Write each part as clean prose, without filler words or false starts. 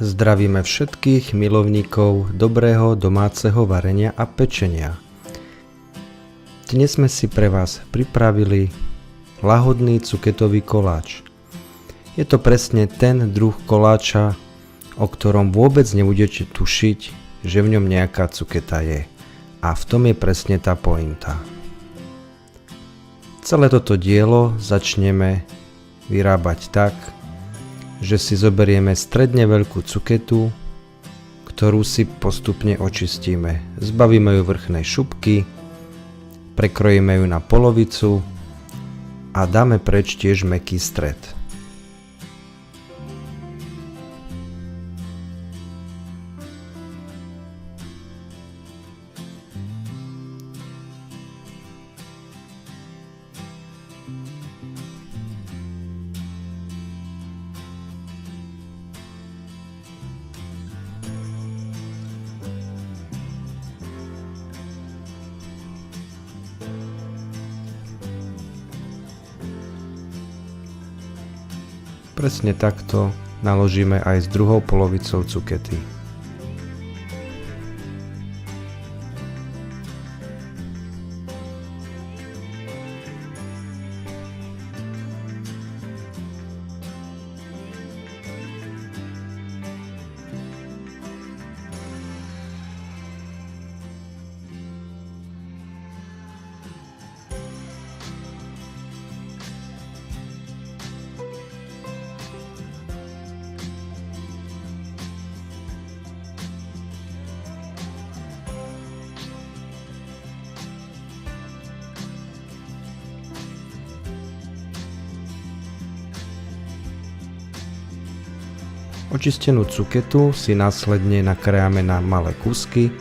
Zdravíme všetkých milovníkov dobrého domáceho varenia a pečenia. Dnes sme si pre vás pripravili lahodný cuketový koláč. Je to presne ten druh koláča, o ktorom vôbec nebudete tušiť, že v ňom nejaká cuketa je. A v tom je presne tá pointa. Celé toto dielo začneme vyrábať tak, že si zoberieme stredne veľkú cuketu, ktorú si postupne očistíme. Zbavíme ju vrchnej šupky, prekrojíme ju na polovicu a dáme preč tiež mäkký stred. Presne takto naložíme aj s druhou polovicou cukety. Očistenú cuketu si následne nakrájame na malé kúsky,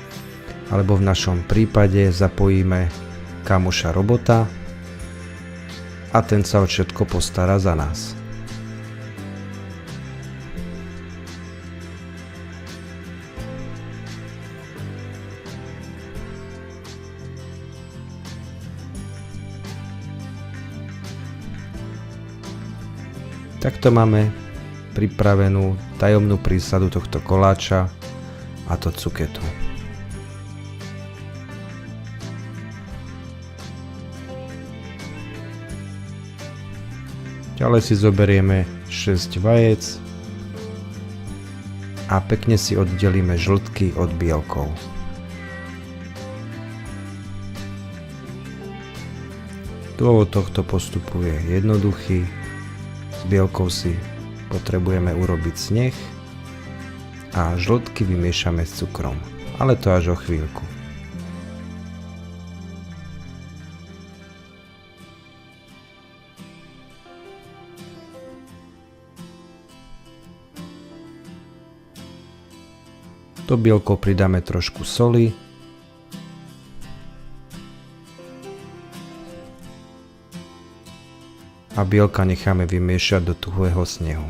alebo v našom prípade zapojíme kamoša robota a ten sa o všetko postará za nás. Takto máme pripravenú tajomnú prísadu tohto koláča, a to cuketu. Ďalej si zoberieme 6 vajec a pekne si oddelíme žltky od bielkov. Dôvod tohto postupu je jednoduchý. S bielkou si potrebujeme urobiť sneh a žltky vymiešame s cukrom, ale to až o chvíľku. Do bielkov pridáme trošku soli a bielka necháme vymiešať do tuhého snehu.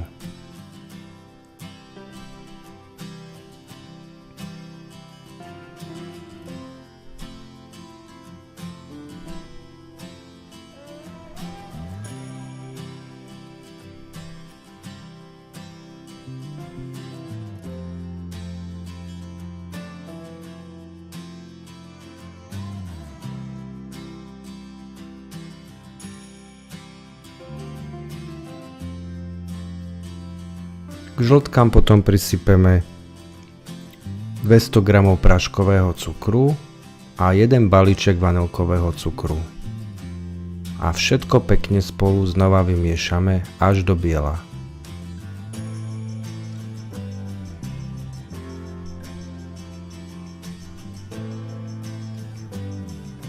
K žltkám potom prisypeme 200 g práškového cukru a 1 balíček vanilkového cukru. A všetko pekne spolu znova vymiešame až do biela.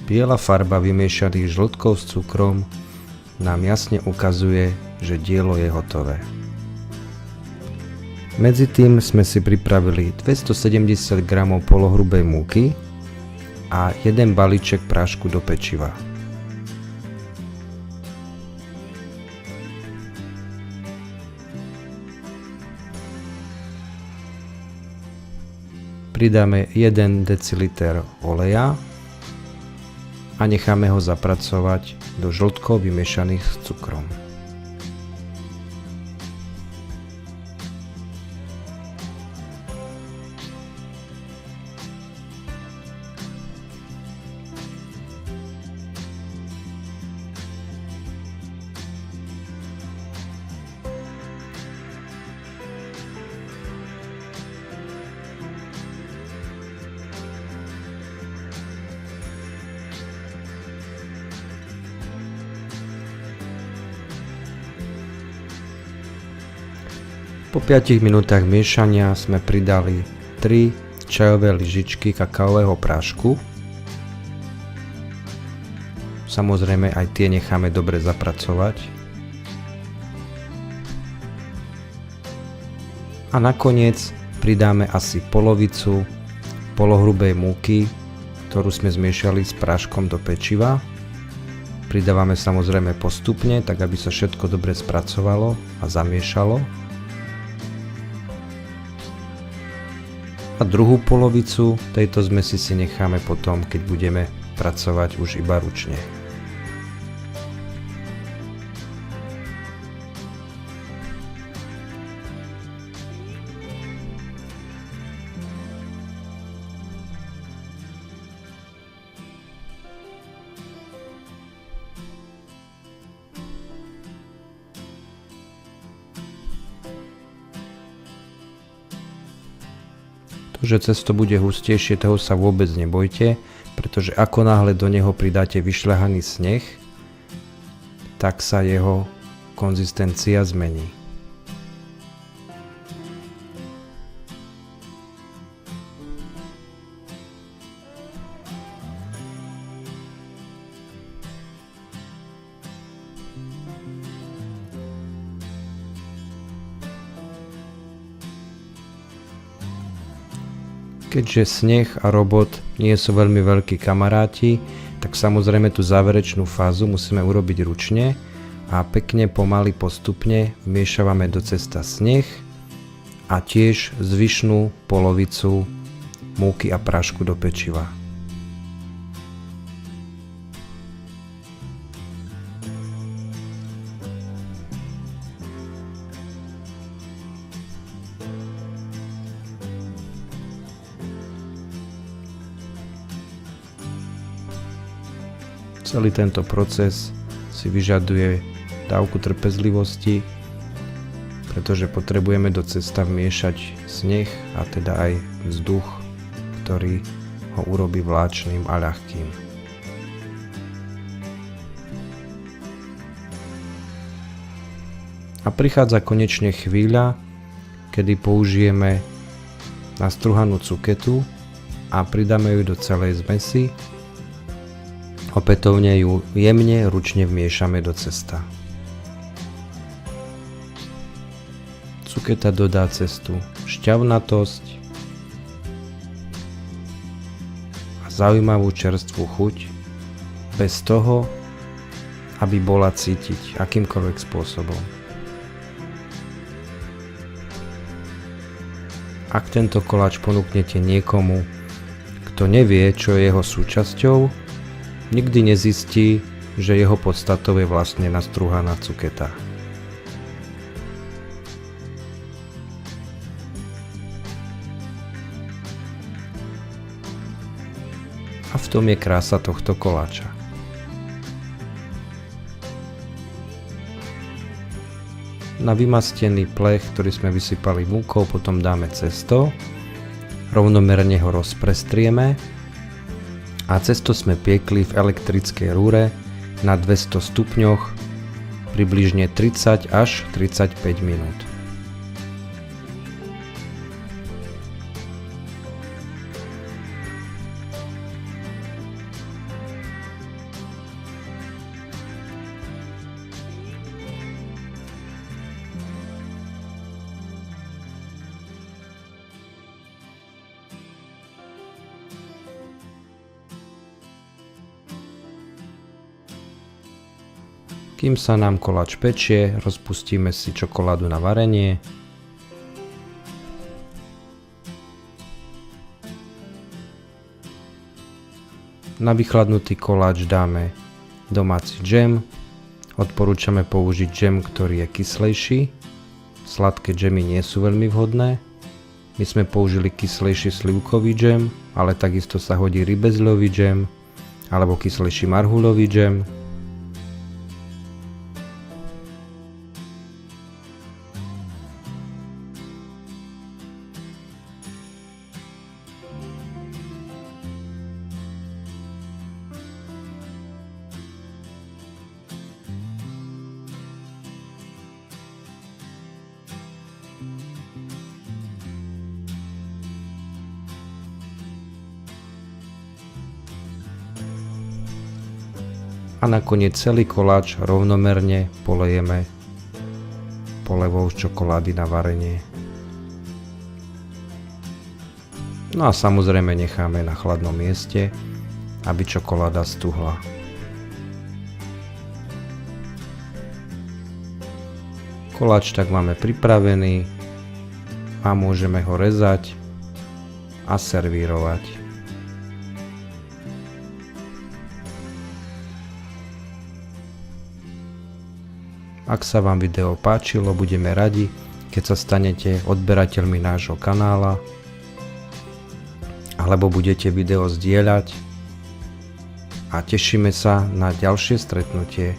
Biela farba vymiešaných žltkov s cukrom nám jasne ukazuje, že dielo je hotové. Medzi tým sme si pripravili 270 g polohrubej múky a 1 balíček prášku do pečiva. Pridáme 1 deciliter oleja a necháme ho zapracovať do žltkov vymiešaných s cukrom. Po 5 minútach miešania sme pridali 3 čajové lyžičky kakaového prášku. Samozrejme aj tie necháme dobre zapracovať. A nakoniec pridáme asi polovicu polohrubej múky, ktorú sme zmiešali s práškom do pečiva. Pridávame samozrejme postupne, tak aby sa všetko dobre spracovalo a zamiešalo. A druhú polovicu tejto zmesi si necháme potom, keď budeme pracovať už iba ručne. Že cesto bude hustejšie, toho sa vôbec nebojte, pretože ako náhle do neho pridáte vyšľahaný sneh, tak sa jeho konzistencia zmení. Keďže sneh a robot nie sú veľmi veľkí kamaráti, tak samozrejme tú záverečnú fázu musíme urobiť ručne a pekne pomaly postupne vmiešavame do cesta sneh a tiež zvyšnú polovicu múky a prášku do pečiva. Celý tento proces si vyžaduje dávku trpezlivosti, pretože potrebujeme do cesta vmiešať sneh a teda aj vzduch, ktorý ho urobí vláčnym a ľahkým. A prichádza konečne chvíľa, kedy použijeme nastruhanú cuketu a pridáme ju do celej zmesi. Opätovne ju jemne ručne vmiešame do cesta. Cuketa dodá cestu šťavnatosť a zaujímavú čerstvú chuť bez toho, aby bola cítiť akýmkoľvek spôsobom. Ak tento koláč ponúknete niekomu, kto nevie, čo je jeho súčasťou, nikdy nezistí, že jeho podstatou je vlastne nastruhaná cuketa. A v tom je krása tohto koláča. Na vymastený plech, ktorý sme vysypali múkou, potom dáme cesto, rovnomerne ho rozprestrieme a cesto sme piekli v elektrickej rúre na 200 stupňoch približne 30 až 35 minút. Kým sa nám koláč pečie, rozpustíme si čokoládu na varenie. Na vychladnutý koláč dáme domáci džem. Odporúčame použiť džem, ktorý je kyslejší. Sladké džemy nie sú veľmi vhodné. My sme použili kyslejší slivkový džem, ale takisto sa hodí rybezľový džem alebo kyslejší marhuľový džem. a nakoniec celý koláč rovnomerne polejeme polevou z čokolády na varenie. No a samozrejme necháme na chladnom mieste, aby čokoláda stuhla. Koláč tak máme pripravený a môžeme ho rezať a servírovať. Ak sa vám video páčilo, budeme radi, keď sa stanete odberateľmi nášho kanála alebo budete video zdieľať a tešíme sa na ďalšie stretnutie.